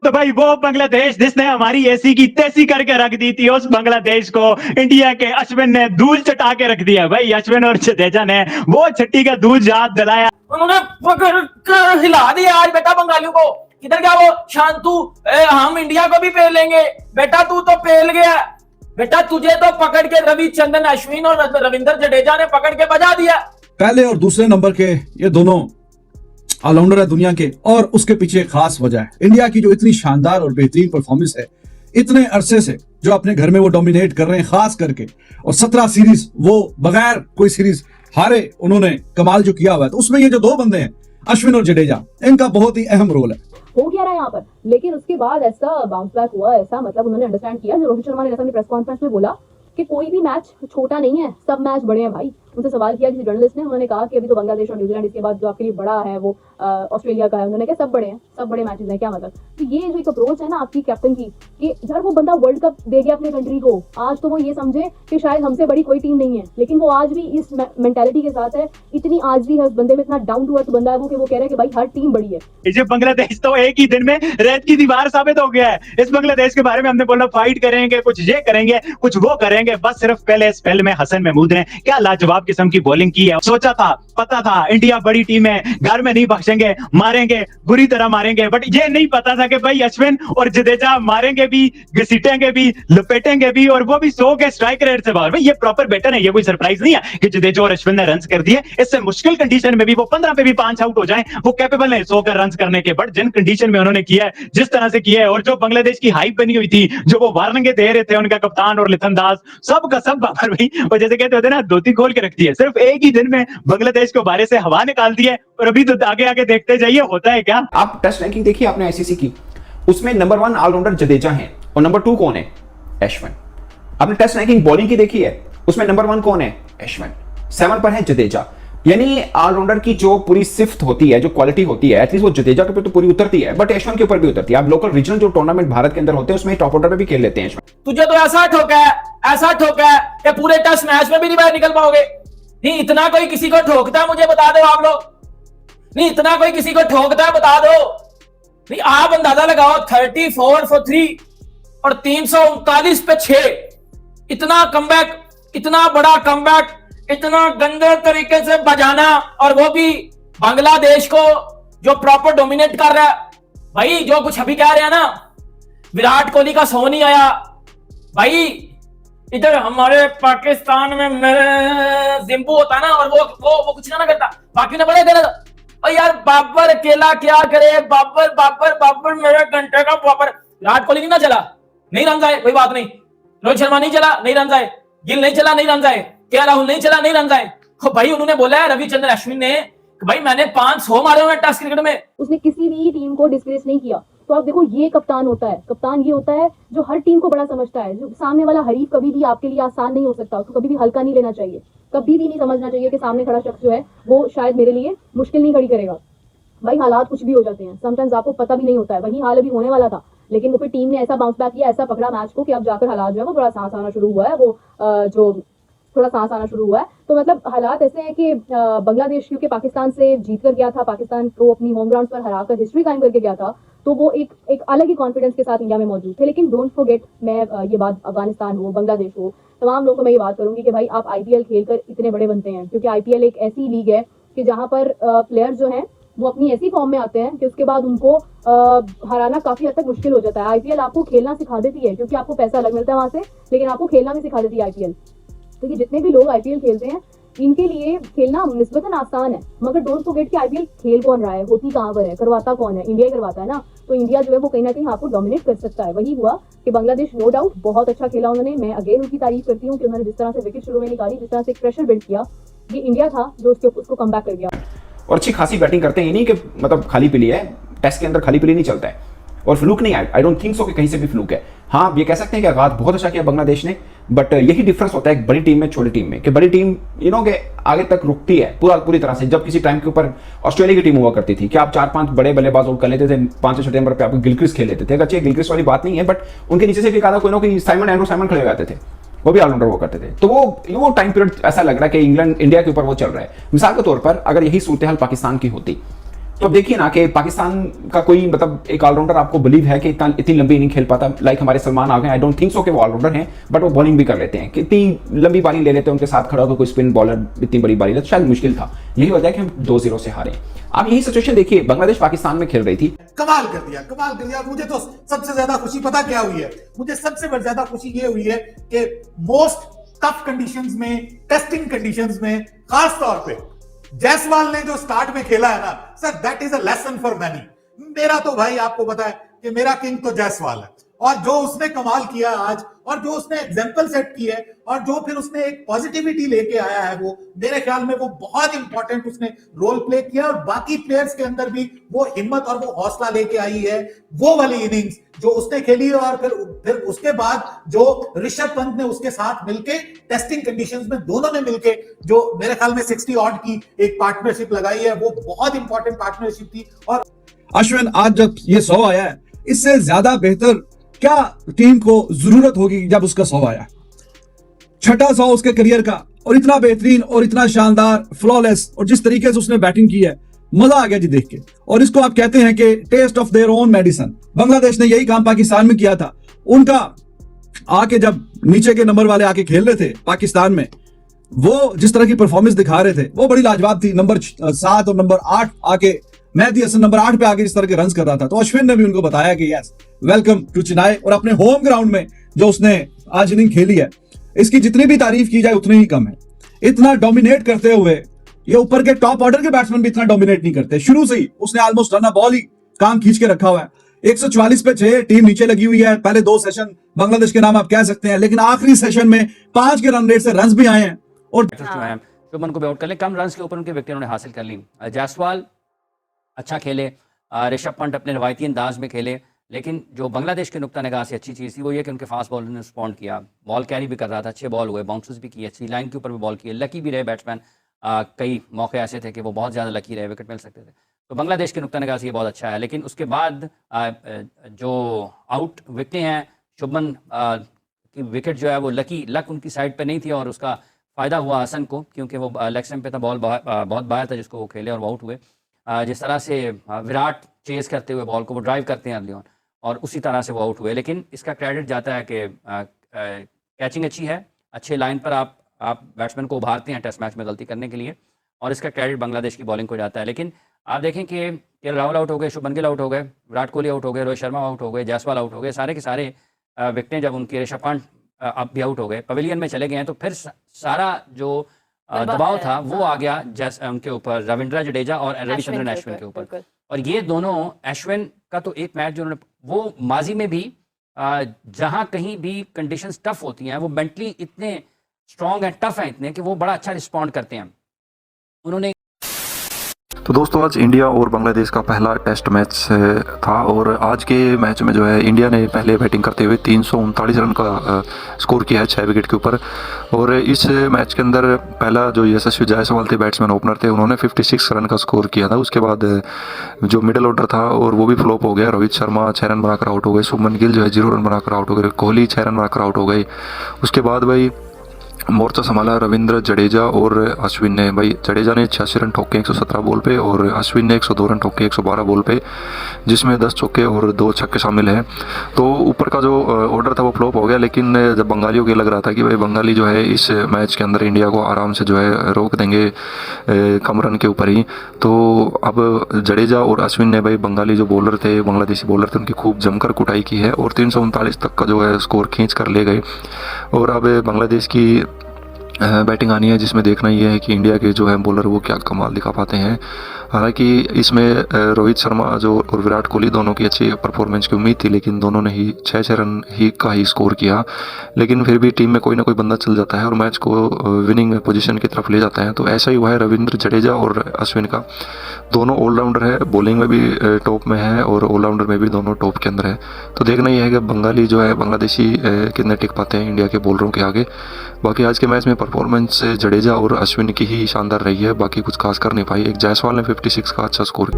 तो भाई वो बांग्लादेश जिसने हमारी एसी की तैसी करके रख दी थी, उस बांग्लादेश को इंडिया के अश्विन ने धूल चटा के रख दिया। भाई अश्विन और जडेजा ने वो छट्टी का दूध याद दिलाया, उन्होंने पकड़ कर हिला दिया आज बेटा बंगालियों को। किधर गया वो शांतु, हम इंडिया को भी पेल लेंगे। बेटा तू तो पेल गया बेटा, तुझे तो पकड़ के रविचंद्रन अश्विन और रविंद्र जडेजा ने पकड़ के बजा दिया। पहले और दूसरे नंबर के ये दोनों ऑलराउंडर है दुनिया के, और उसके पीछे खास वजह है इंडिया की जो इतनी शानदार और बेहतरीन परफॉर्मेंस है इतने अरसे से, जो अपने घर में वो डोमिनेट कर रहे हैं खास करके, और 17 सीरीज वो बगैर कोई सीरीज हारे उन्होंने कमाल जो किया हुआ है। तो उसमें ये जो दो बंदे हैं अश्विन और जडेजा, इनका बहुत ही अहम रोल है। हो गया रहा यहाँ पर, लेकिन उसके बाद ऐसा बाउंस बैक हुआ, ऐसा मतलब उन्होंने अंडरस्टैंड किया। जो रोहित शर्मा ने अपनी प्रेस कॉन्फ्रेंस में बोला कि कोई भी मैच छोटा नहीं है, सब मैच बड़े हैं भाई। उनसे सवाल किया किसी जर्नलिस्ट ने, उन्होंने कहा कि अभी तो बांग्लादेश और न्यूजीलैंड, इसके बाद जो आपके लिए बड़ा है वो ऑस्ट्रेलिया का है। उन्होंने कहा सब बड़े हैं, सब बड़े मैचेस हैं, क्या मतलब। तो ये जो एक अप्रोच है ना आपकी कैप्टन की, कि यार वो बंदा वर्ल्ड कप दे गया अपने कंट्री को, आज तो वो ये समझे कि शायद हमसे बड़ी कोई टीम नहीं है, लेकिन वो आज भी इस मेंटालिटी के साथ है। इतनी आज भी है उस बंदे में, इतना डाउन टू अर्थ बंदा है वो, कि वो कह रहा है कि भाई हर टीम बड़ी है। ये बांग्लादेश तो एक ही दिन में रेत की दीवार साबित हो गया है। इस बांग्लादेश के बारे में हमने बोला फाइट करेंगे, कुछ ये करेंगे, कुछ वो करेंगे, बस सिर्फ पहले स्पेल में हसन महमूद ने क्या लाजवाब किस्म की बॉलिंग की है। सोचा था, पता था इंडिया बड़ी टीम है, घर में नहीं बख्शेंगे, मारेंगे, बुरी तरह मारेंगे, बट ये नहीं पता था कि भाई अश्विन और जडेजा मारेंगे भी, घसीटेंगे भी, लपेटेंगे भी, और वो भी 100 के स्ट्राइक रेट से बाहर। भाई ये प्रॉपर बैटर है, ये कोई सरप्राइज नहीं है कि जडेजा और अश्विन ने रन कर दिए। इससे मुश्किल कंडीशन में भी वो 15 पे भी 5 आउट हो जाएं, वो कैपेबल है 100 का रन करने के। बट जिन कंडीशन में उन्होंने किया है, जिस तरह से किया है, और जो बांग्लादेश की हाइप बनी हुई थी, जो वो वार्निंगे दे रहे थे उनका कप्तान और लिथन दास, सब का सब बाबर भाई, और जैसे कहते होते ना धोती खोल के रख दी है। सिर्फ एक ही दिन में बांग्लादेश को बारे से हवा निकाल दी है, और अभी तो आगे आगे देखते जाइए होता है क्या। आप टेस्ट रैंकिंग देखिए आपने आईसीसी की, उसमें नंबर 1 ऑलराउंडर जडेजा है और नंबर 2 कौन है? अश्विन। आपने टेस्ट रैंकिंग बॉलिंग की देखी है, उसमें नंबर 1 कौन है? अश्विन। 7 पर है जडेजा। यानी ऑलराउंडर की जो पूरी सिफ्त होती है, जो क्वालिटी होती है, एटलीस्ट वो जडेजा के ऊपर तो पूरी उतरती है, बट अश्विन के ऊपर भी उतरती है। आप लोकल रीजनल जो टूर्नामेंट भारत के अंदर होते हैं उसमें टॉप ऑर्डर पे भी खेल लेते हैं अश्विन। तुझे तो ऐसा ठोका है कि पूरे टेस्ट मैच में भी नहीं बाहर निकल पाओगे। नहीं इतना कोई किसी को ठोकता है मुझे बता दो आप लोग, नहीं इतना कोई किसी को ठोकता है बता दो। नहीं आप अंदाजा लगाओ, 34 for 3 और 339 पे 6, इतना कमबैक, इतना बड़ा कमबैक, इतना गंदे तरीके से बजाना, और वो भी बांग्लादेश को जो प्रॉपर डोमिनेट कर रहा है। भाई जो कुछ अभी कह रहे हैं ना, विराट कोहली का सो नहीं आया भाई। इधर हमारे पाकिस्तान में मेरे जिम्बू होता ना, और वो कुछ ना करता, बाकी ने बड़े देना। और यार बाबर अकेला क्या करे, बाबर मेरे घंटे का बाबर। विराट कोहली नहीं ना चला, नहीं रन आए, कोई बात नहीं। रोहित शर्मा नहीं चला, नहीं रन आए। गिल नहीं चला, नहीं रन आए। के राहुल नहीं चला, नहीं रन आए। भाई उन्होंने बोला है रविचंद्रन अश्विन ने, भाई मैंने 500 मारे हुए टेस्ट क्रिकेट में। उसने किसी भी टीम को डिस्ग्रेस नहीं किया। तो आप देखो ये कप्तान होता है, कप्तान ये होता है जो हर टीम को बड़ा समझता है। जो सामने वाला हरीफ कभी भी आपके लिए आसान नहीं हो सकता, उसको कभी भी हल्का नहीं लेना चाहिए, कभी भी नहीं समझना चाहिए कि सामने खड़ा शख्स जो है वो शायद मेरे लिए मुश्किल नहीं खड़ी करेगा। भाई हालात कुछ भी हो जाते हैं, समटाइम्स आपको पता भी नहीं होता है। वही हाल अभी होने वाला था, लेकिन वो फिर टीम ने ऐसा बाउंस बैक किया, ऐसा पकड़ा मैच को कि अब जाकर हालात जो है वो थोड़ा सांस आना शुरू हुआ है। वो जो थोड़ा सांस आना शुरू हुआ है। तो मतलब हालात ऐसे हैं कि बांग्लादेश क्योंकि पाकिस्तान से जीत कर गया था, पाकिस्तान को अपनी होम ग्राउंड पर हराकर हिस्ट्री कायम करके गया था, तो वो एक अलग ही कॉन्फिडेंस के साथ इंडिया में मौजूद थे। लेकिन डोंट फॉरगेट, मैं ये बात अफगानिस्तान हो, बांग्लादेश हो, तमाम लोगों को मैं ये बात करूंगी कि भाई आप आईपीएल खेलकर इतने बड़े बनते हैं, क्योंकि आईपीएल एक ऐसी लीग है कि जहां पर प्लेयर जो हैं वो अपनी ऐसी फॉर्म में आते हैं कि उसके बाद उनको हराना काफी हद तक मुश्किल हो जाता है। आईपीएल आपको खेलना सिखा देती है, क्योंकि आपको पैसा अलग मिलता है वहां से, लेकिन आपको खेलना भी सिखा देती है आईपीएल। तो ये जितने भी लोग आईपीएल खेलते हैं इनके लिए खेलना निस्बतन आसान है, मगर डोंट फॉरगेट कि आईपीएल खेल कौन रहा है, होती कहां पर है, करवाता कौन है? इंडिया करवाता है ना। तो इंडिया जो है वो कहीं ना कहीं आपको डोमिनेट कर सकता है। वही हुआ कि बांग्लादेश नो डाउट बहुत अच्छा खेला उन्होंने। मैं अगेन उनकी तारीफ करती हूँ कि उन्होंने जिस तरह से विकेट शुरू में निकाली, जिस तरह से प्रेशर बिल्ड किया, ये इंडिया था जो उसको कम बैक कर गया। और अच्छी खासी बैटिंग करते हैं, ये नहीं कि मतलब खाली पीली है, टेस्ट के अंदर खाली पीली नहीं चलता है। और फ्लूक नहीं है, आई डोंट थिंक सो कि कहीं से भी फ्लूक है। हाँ ये कह सकते हैं कि आगाज बहुत अच्छा किया बांग्लादेश ने, बट यही डिफरेंस होता है एक बड़ी टीम में छोटी टीम में, कि बड़ी टीम के आगे तक रुकती है पूरी तरह से। जब किसी टाइम के ऊपर ऑस्ट्रेलिया की टीम हुआ करती थी कि आप 4-5 बड़े बल्लेबाज आउट कर लेते थे, 5-6 नंबर पे आप गिलक्रिस्ट खेल लेते थे। अच्छी गिलक्रिस्ट वाली बात नहीं है, बट उनके नीचे से भी कहा कोई ना कोई साइमन खड़े हो जाते थे, वो भी ऑलराउंडर वो करते थे। तो वो टाइम पीरियड ऐसा लग रहा है कि इंडिया के ऊपर वो चल रहा है। मिसाल के तौर पर अगर यही सूरत हाल पाकिस्तान की होती तो अब देखिए ना कि पाकिस्तान का कोई मतलब एक ऑलराउंडर आपको बिलीव है कि इतनी लंबी इनिंग खेल पाता, लाइक हमारे सलमान आ गए, आई डोंट थिंक सो कि वो ऑलराउंडर हैं, बट वो बॉलिंग भी कर लेते हैं, कितनी लंबी बारी ले लेते हैं, उनके साथ खड़ा होकर कोई स्पिन बॉलर इतनी बड़ी बारी, शायद मुश्किल था, यही वजह है कि हम 2-0 से हारे। अब यही सिचुएशन देखिए, बांग्लादेश पाकिस्तान में खेल रही थी, कमाल कर दिया, कमाल कर दिया। मुझे तो सबसे ज्यादा खुशी पता क्या हुई है, मुझे सबसे ज्यादा खुशी ये हुई है कि मोस्ट टफ कंडीशंस में, टेस्टिंग कंडीशंस में, खास तौर पे जायसवाल ने जो स्टार्ट में खेला है ना sir, that is a lesson for many. मेरा तो भाई आपको पता है कि मेरा किंग तो जायसवाल है, और जो उसने कमाल किया आज, और जो उसने एग्जाम्पल सेट की है, और जो फिर उसने एक पॉजिटिविटी लेके आया है, वो मेरे ख्याल में वो बहुत इंपॉर्टेंट उसने रोल प्ले किया, और बाकी प्लेयर्स के अंदर भी वो हिम्मत और वो हौसला लेके आई है। वो वाली इनिंग्स जो उसने खेली, और फिर उसके बाद जो ऋषभ पंत ने उसके साथ मिलके टेस्टिंग कंडीशंस में दोनों ने मिलके जो मेरे ख्याल में 60 ऑड की एक पार्टनरशिप लगाई है, वो बहुत इंपॉर्टेंट पार्टनरशिप थी। और अश्विन, आज जब ये 100 आया है, इससे ज्यादा बेहतर क्या टीम को जरूरत होगी जब उसका 100 आया? छठा 100 उसके करियर का, और इतना बेहतरीन और इतना शानदार, फ्लॉलेस, और जिस तरीके से उसने बैटिंग की है, मजा आ गया जी देख के। और इसको आप कहते हैं कि taste of their own medicine. Bangladesh ने यही काम पाकिस्तान में किया था। उनका आके जब नीचे के नंबर वाले आके खेल रहे थे पाकिस्तान में, वो जिस तरह की परफॉर्मेंस दिखा रहे थे वो बड़ी लाजवाब थी। नंबर 7 और नंबर 8 आके, मेहदी हसन नंबर 8 पे आके इस तरह के रन्स कर रहा था, तो अश्विन ने भी उनको बताया कि यस, वेलकम टू चेन्नई। और अपने होम ग्राउंड में जो उसने आज इनिंग खेली है, इसकी जितनी भी तारीफ की जाए उतनी ही कम है। इतना डोमिनेट करते हुए, ये ऊपर के टॉप ऑर्डर के बैट्समैन भी इतना डोमिनेट नहीं करते। शुरू से ही उसने ऑलमोस्ट रन बॉल ही काम खींच के रखा हुआ है। 144 पे 6, टीम नीचे लगी हुई है। पहले 2 सेशन बांग्लादेश के नाम आप कह सकते हैं, लेकिन आखिरी सेशन में 5 के रन रेट से रन भी आए हैं। और शुभमन को भी आउट कर ले, कम रन के ऊपर उनके विकेट उन्होंने हासिल कर ली। जायसवाल अच्छा खेले, ऋषभ पंत अपने रवायती अंदाज में खेले, लेकिन जो बांग्लादेश के नुक्ता निगाह से अच्छी चीज़ थी वो ये कि उनके फास्ट बॉलर ने रिस्पॉन्ड किया, बॉल कैरी भी कर रहा था, अच्छे बॉल हुए, बाउंसेस भी किए, अच्छी लाइन के ऊपर भी बॉल किए, लकी भी रहे बैट्समैन। कई मौके ऐसे थे कि वो बहुत ज़्यादा लकी रहे, विकेट मिल सकते थे। तो बांग्लादेश के नुक्ता निगाह से ये बहुत अच्छा है। लेकिन उसके बाद जो आउट विकेटें हैं, शुभमन की विकेट जो है वो लक उनकी साइड पर नहीं थी, और उसका फ़ायदा हुआ हसन को, क्योंकि वो लेग स्टंप पे था, बॉल बहुत बाहर था जिसको वो खेले और वो आउट हुए। जिस तरह से विराट चेज करते हुए बॉल को वो ड्राइव करते हैं अर्ली ऑन, और उसी तरह से वो आउट हुए। लेकिन इसका क्रेडिट जाता है कि कैचिंग अच्छी है, अच्छे लाइन पर आप बैट्समैन को उभारते हैं टेस्ट मैच में गलती करने के लिए, और इसका क्रेडिट बांग्लादेश की बॉलिंग को जाता है। लेकिन आप देखें कि के राहुल आउट हो गए, शुभमन गिल आउट हो गए, विराट कोहली आउट हो गए, रोहित शर्मा आउट हो गए, जायसवाल आउट हो गए, सारे के सारे विकेटें जब उनके, ऋषभ पंत अब भी आउट हो गए, पवेलियन में चले गए हैं, तो फिर सारा जो दबाव था वो आ गया उनके ऊपर, रविंद्र जडेजा और रविचंद्रन अश्विन के ऊपर। और ये दोनों, अश्विन का तो एक मैच जो उन्होंने, वो माजी में भी जहां कहीं भी कंडीशंस टफ होती हैं, वो मेंटली इतने स्ट्रॉन्ग हैं, टफ हैं इतने, कि वो बड़ा अच्छा रिस्पॉन्ड करते हैं। उन्होंने तो दोस्तों, आज इंडिया और बांग्लादेश का पहला टेस्ट मैच था, और आज के मैच में जो है इंडिया ने पहले बैटिंग करते हुए 339 रन का स्कोर किया है 6 विकेट के ऊपर। और इस मैच के अंदर पहला जो यशस्वी जायसवाल थे, बैट्समैन ओपनर थे, उन्होंने 56 रन का स्कोर किया था। उसके बाद जो मिडिल ऑर्डर था और वो भी फ्लॉप हो गया। रोहित शर्मा 6 रन बनाकर आउट हो गए, शुभमन गिल जो है 0 रन बनाकर आउट हो गए, कोहली 6 रन बनाकर आउट हो गए। उसके बाद भाई मोर्चा संभाला रविंद्र जडेजा और अश्विन ने। भाई जडेजा ने 86 रन ठोके 117 बॉल पे, और अश्विन ने 102 रन ठोके 112 बॉल पे, जिसमें 10 चौके और 2 छक्के शामिल हैं। तो ऊपर का जो ऑर्डर था वो फ्लॉप हो गया। लेकिन जब बंगालियों को लग रहा था कि भाई बंगाली जो है इस मैच के अंदर इंडिया को आराम से जो है रोक देंगे कम रन के ऊपर ही, तो अब जडेजा और अश्विन ने, भाई बंगाली जो बॉलर थे, बांग्लादेशी बॉलर थे, उनकी खूब जमकर कुटाई की है, और 339 तक का जो है स्कोर खींच कर ले गए। और अब बांग्लादेश की बैटिंग आनी है, जिसमें देखना ये है कि इंडिया के जो है बॉलर वो क्या कमाल दिखा पाते हैं। हालांकि इसमें रोहित शर्मा जो और विराट कोहली दोनों की अच्छी परफॉर्मेंस की उम्मीद थी, लेकिन दोनों ने ही 6 रन ही स्कोर किया। लेकिन फिर भी टीम में कोई ना कोई बंदा चल जाता है और मैच को विनिंग पोजीशन की तरफ ले जाता है। तो ऐसा ही हुआ है रविंद्र जडेजा और अश्विन का। दोनों ऑलराउंडर है, बॉलिंग में भी टॉप में है और ऑलराउंडर में भी दोनों टॉप के अंदर है। तो देखना ये है कि बंगाली जो है, बांग्लादेशी कितने टिक पाते हैं इंडिया के बॉलरों के आगे। बाकी आज के मैच में परफॉर्मेंस जडेजा और अश्विन की ही शानदार रही है, बाकी कुछ खास कर नहीं पाई। एक जायसवाल ने 56 का अच्छा स्कोर